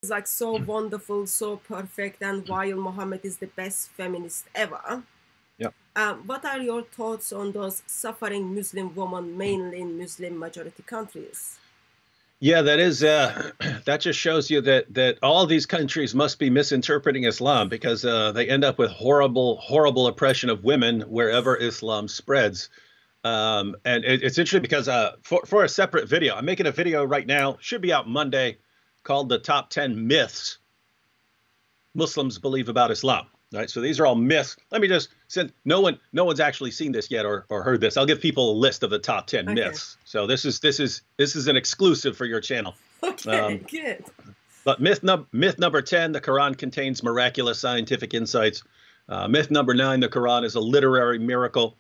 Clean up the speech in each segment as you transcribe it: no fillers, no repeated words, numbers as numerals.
like so wonderful, so perfect, and while Muhammad is the best feminist ever, Yeah. what are your thoughts on those suffering Muslim women, mainly in Muslim majority countries? Yeah, that is that just shows you that all these countries must be misinterpreting Islam because they end up with horrible oppression of women wherever Islam spreads. And it's interesting because for a separate video, I'm making a video right now, should be out Monday, called the top 10 myths Muslims believe about Islam. Right. So these are all myths. Let me just, since no one's actually seen this yet or heard this, I'll give people a list of the top 10 Okay. myths. So this is an exclusive for your channel. Okay, good. But myth number 10, the Quran contains miraculous scientific insights. Myth number 9, the Quran is a literary miracle.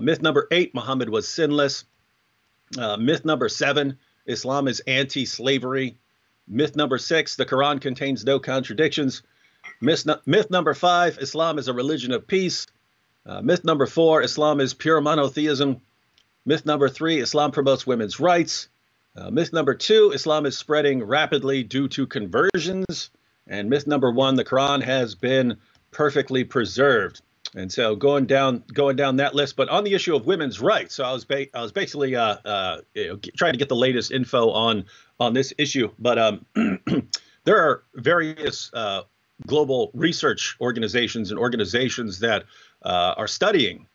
Myth number 8, Muhammad was sinless. Myth number 7, Islam is anti-slavery. Myth number 6, the Quran contains no contradictions. Myth number 5, Islam is a religion of peace. Myth number 4, Islam is pure monotheism. Myth number 3, Islam promotes women's rights. Myth number 2, Islam is spreading rapidly due to conversions. And myth number 1, the Quran has been perfectly preserved. And so going down that list, but on the issue of women's rights, so I was basically trying to get the latest info on this issue. But there are various global research organizations and organizations that are studying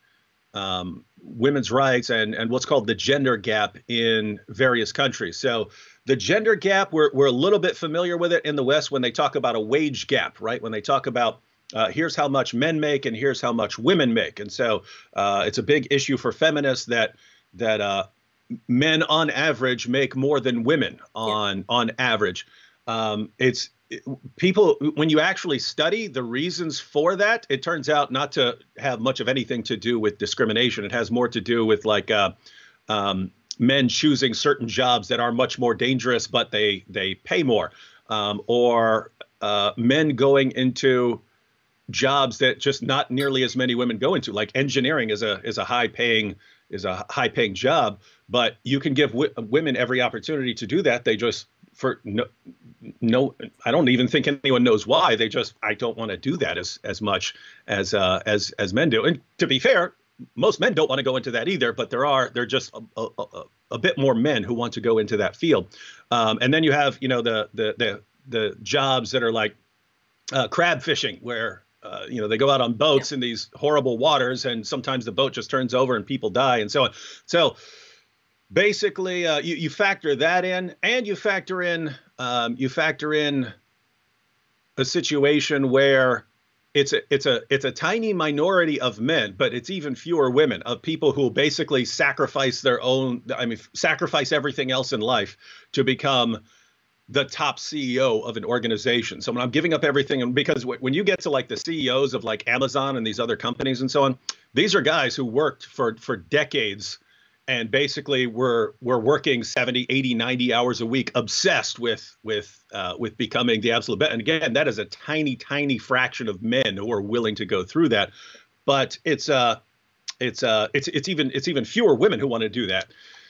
women's rights and what's called the gender gap in various countries. So the gender gap, we're a little bit familiar with it in the West when they talk about a wage gap, right? When they talk about here's how much men make and here's how much women make. And so it's a big issue for feminists that men on average make more than women on average. People, when you actually study the reasons for that, it turns out not to have much of anything to do with discrimination. It has more to do with like men choosing certain jobs that are much more dangerous, but they pay more, or men going into jobs that just not nearly as many women go into. Like engineering is a high paying job, but you can give women every opportunity to do that. They just no, I don't even think anyone knows why. I don't want to do that as much as men do. And to be fair, most men don't want to go into that either, but there are just a bit more men who want to go into that field. And then you have, the jobs that are like crab fishing, where they go out on boats in these horrible waters, and sometimes the boat just turns over and people die and so on. So basically, you factor that in, and you factor in a situation where it's a tiny minority of men, but it's even fewer women, of people who basically sacrifice sacrifice everything else in life to become the top CEO of an organization. So when I'm giving up everything, and because when you get to like the CEOs of like Amazon and these other companies and so on, these are guys who worked for decades and basically were working 70, 80, 90 hours a week, obsessed with becoming the absolute best. And again, that is a tiny fraction of men who are willing to go through that. But it's even fewer women who want to do that.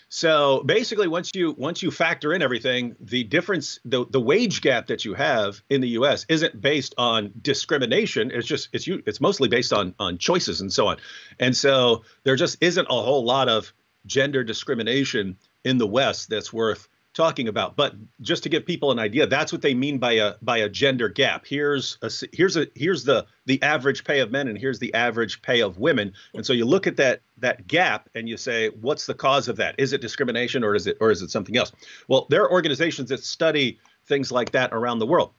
So basically, once you factor in everything, the difference, the wage gap that you have in the U.S. isn't based on discrimination. It's mostly based on choices and so on. And so there just isn't a whole lot of gender discrimination in the West that's worth talking about. But just to give people an idea, that's what they mean by a gender gap. Here's the average pay of men, and here's the average pay of women. And so you look at that gap and you say, what's the cause of that? Is it discrimination, or is it something else? Well, there are organizations that study things like that around the world.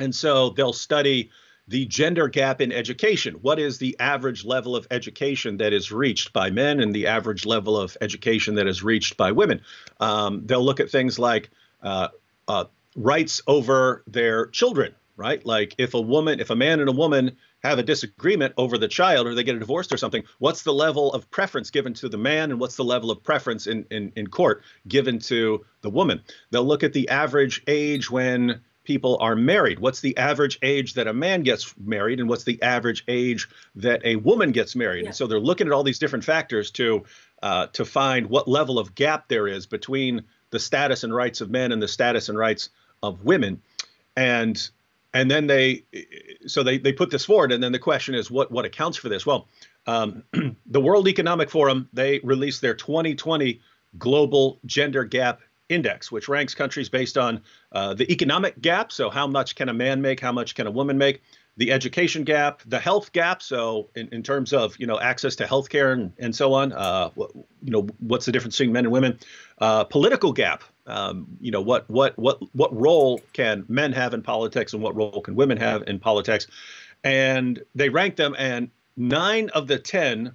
And so they'll study the gender gap in education. What is the average level of education that is reached by men and the average level of education that is reached by women? They'll look at things like rights over their children, right? Like if a man and a woman have a disagreement over the child, or they get a divorce or something, what's the level of preference given to the man, and what's the level of preference in court given to the woman? They'll look at the average age when people are married. What's the average age that a man gets married, and what's the average age that a woman gets married? Yeah. And so they're looking at all these different factors to find what level of gap there is between the status and rights of men and the status and rights of women. and then they put this forward, and then the question is what accounts for this? Well, the World Economic Forum, they released their 2020 Global Gender Gap Index, which ranks countries based on the economic gap. So how much can a man make? How much can a woman make? The education gap, the health gap. So in terms of, access to healthcare and so on, what's the difference between men and women? Political gap. What role can men have in politics and what role can women have in politics? And they ranked them, and 9 of the 10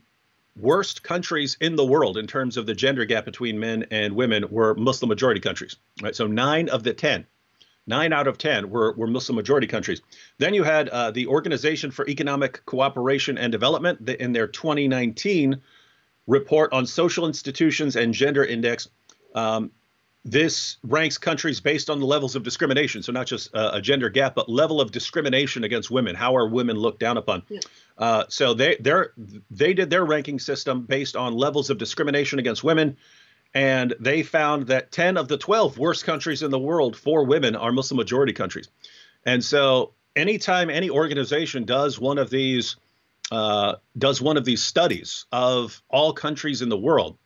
worst countries in the world in terms of the gender gap between men and women were Muslim majority countries. Right? So 9 out of 10 were Muslim majority countries. Then you had the Organization for Economic Cooperation and Development in their 2019 report on social institutions and gender index. This ranks countries based on the levels of discrimination. So not just a gender gap, but level of discrimination against women. How are women looked down upon? Yeah. So they did their ranking system based on levels of discrimination against women. And they found that 10 of the 12 worst countries in the world for women are Muslim majority countries. And so anytime any organization does one of these studies of all countries in the world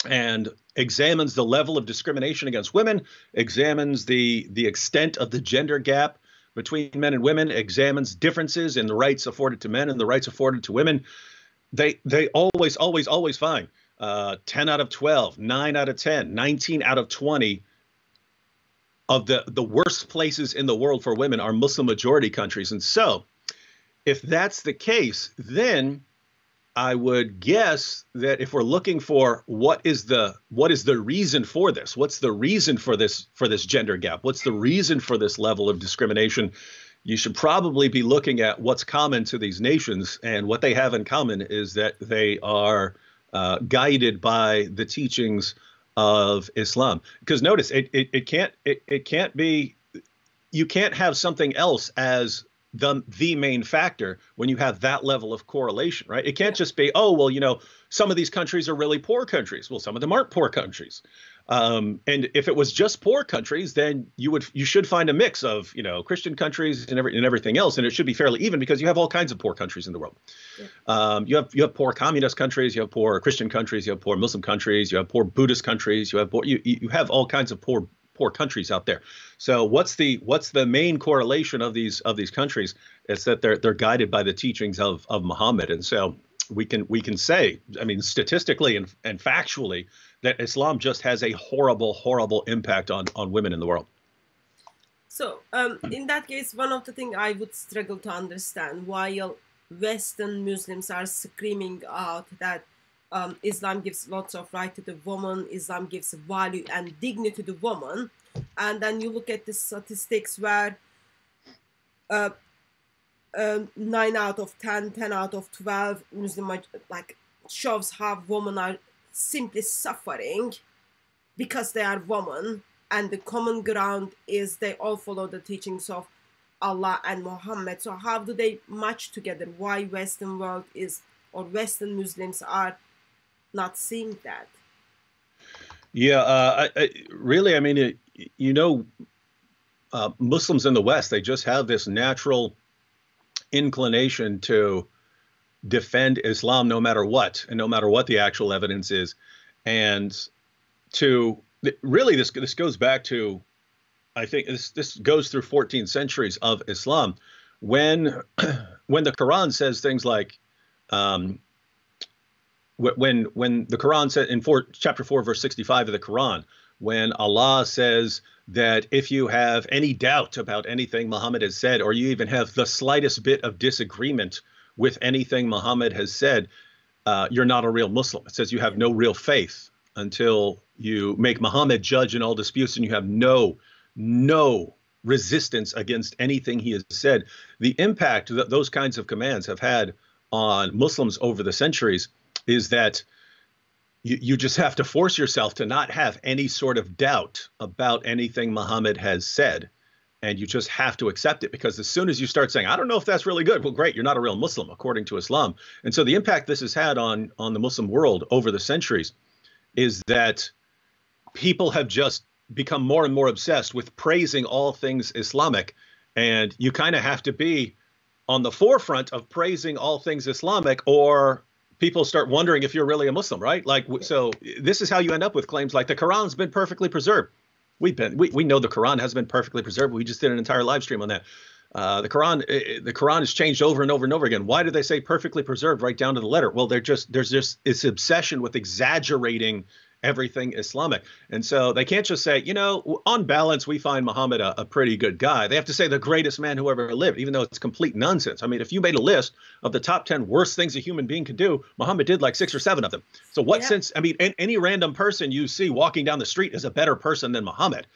and examines the level of discrimination against women, examines the extent of the gender gap between men and women, examines differences in the rights afforded to men and the rights afforded to women, they always find 10 out of 12, 9 out of 10, 19 out of 20 of the worst places in the world for women are Muslim majority countries. And so if that's the case, then I would guess that if we're looking for what is the reason for this, what's the reason for this gender gap, what's the reason for this level of discrimination, you should probably be looking at what's common to these nations. And what they have in common is that they are guided by the teachings of Islam. Because notice, it can't be, you can't have something else as the main factor when you have that level of correlation, right? It can't just be, oh, well, some of these countries are really poor countries. Well, some of them aren't poor countries. And if it was just poor countries, then you should find a mix of, Christian countries and everything else. And it should be fairly even because you have all kinds of poor countries in the world. Yeah. You have poor communist countries, you have poor Christian countries, you have poor Muslim countries, you have poor Buddhist countries, you have all kinds of poor countries out there. So what's the main correlation of these countries? It's that they're guided by the teachings of Muhammad. And so we can say, I mean, statistically and factually, that Islam just has a horrible impact on women in the world. So in that case, one of the things I would struggle to understand, while Western Muslims are screaming out that Islam gives lots of right to the woman, Islam gives value and dignity to the woman, and then you look at the statistics where 9 out of 10, 10 out of 12 Muslim shows how women are simply suffering because they are women, and the common ground is they all follow the teachings of Allah and Muhammad. So how do they match together? Why Western world or Western Muslims are not seeing that? Yeah, really, I mean, Muslims in the West, they just have this natural inclination to defend Islam no matter what, and no matter what the actual evidence is. And really, this goes back to, I think this goes through 14 centuries of Islam, when the Quran says things like, when the Quran said in chapter 4, verse 65 of the Quran, when Allah says that if you have any doubt about anything Muhammad has said, or you even have the slightest bit of disagreement with anything Muhammad has said, you're not a real Muslim. It says you have no real faith until you make Muhammad judge in all disputes, and you have no resistance against anything he has said. The impact that those kinds of commands have had on Muslims over the centuries is that you just have to force yourself to not have any sort of doubt about anything Muhammad has said. And you just have to accept it, because as soon as you start saying, I don't know if that's really good, well, great, you're not a real Muslim according to Islam. And so the impact this has had on the Muslim world over the centuries is that people have just become more and more obsessed with praising all things Islamic. And you kind of have to be on the forefront of praising all things Islamic, or people start wondering if you're really a Muslim, right? Like, so this is how you end up with claims like the Quran's been perfectly preserved. We know the Quran has been perfectly preserved. We just did an entire live stream on that. The Quran has changed over and over and over again. Why do they say perfectly preserved right down to the letter? Well, there's just this obsession with exaggerating everything Islamic. And so they can't just say, you know, on balance, we find Muhammad a pretty good guy. They have to say the greatest man who ever lived, even though it's complete nonsense. I mean, if you made a list of the top 10 worst things a human being could do, Muhammad did like 6 or 7 of them. So what sense? I mean, any random person you see walking down the street is a better person than Muhammad.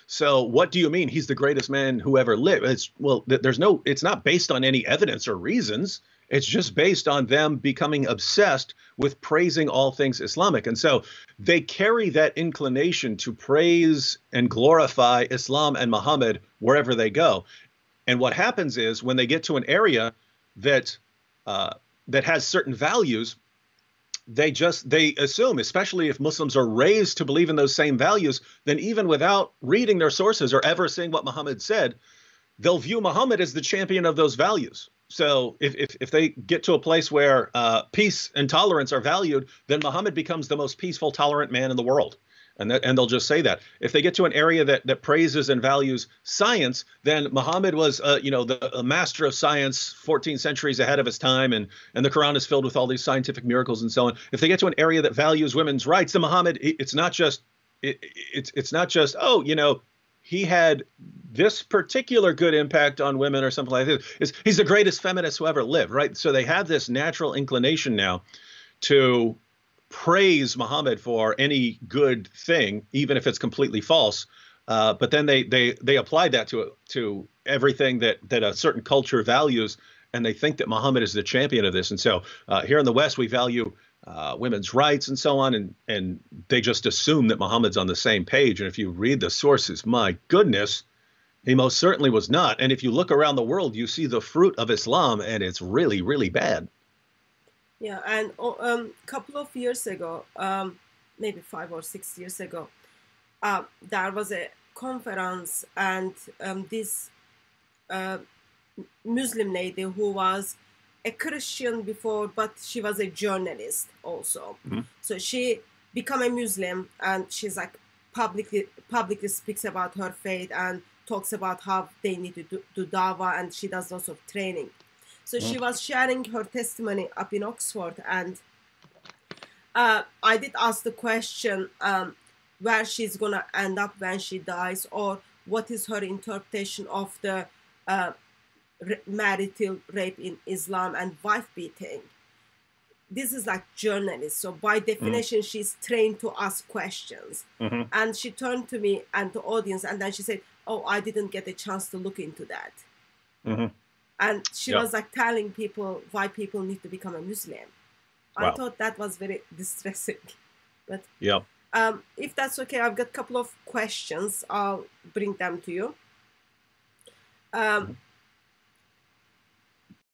So what do you mean he's the greatest man who ever lived? It's not based on any evidence or reasons. It's just based on them becoming obsessed with praising all things Islamic. And so they carry that inclination to praise and glorify Islam and Muhammad wherever they go. And what happens is when they get to an area that has certain values, they assume, especially if Muslims are raised to believe in those same values, then even without reading their sources or ever seeing what Muhammad said, they'll view Muhammad as the champion of those values. So if they get to a place where peace and tolerance are valued, then Muhammad becomes the most peaceful, tolerant man in the world. And they'll just say that. If they get to an area that praises and values science, then Muhammad was, a master of science 14 centuries ahead of his time, and the Quran is filled with all these scientific miracles and so on. If they get to an area that values women's rights, then Muhammad, it's not just, he had this particular good impact on women or something like this. He's the greatest feminist who ever lived, right? So they have this natural inclination now to praise Muhammad for any good thing, even if it's completely false. But then they apply that to everything that a certain culture values, and they think that Muhammad is the champion of this. And so here in the West, we value women's rights and so on, and they just assume that Muhammad's on the same page. And if you read the sources, my goodness, he most certainly was not. And if you look around the world, you see the fruit of Islam, and it's really, really bad. Yeah, and a couple of years ago, maybe 5 or 6 years ago, there was a conference, and this Muslim lady who was a Christian before, but she was a journalist also. Mm-hmm. So she became a Muslim, and she's like publicly speaks about her faith and talks about how they need to do dawah, and she does lots of training. So she was sharing her testimony up in Oxford, and I did ask the question where she's going to end up when she dies, or what is her interpretation of the marital rape in Islam and wife beating. This is like journalist, so by definition, she's trained to ask questions. Mm-hmm. And she turned to me and the audience, and then she said, "Oh, I didn't get a chance to look into that." Mm-hmm. And she was like telling people why people need to become a Muslim. Wow. I thought that was very distressing. But if that's okay, I've got a couple of questions. I'll bring them to you.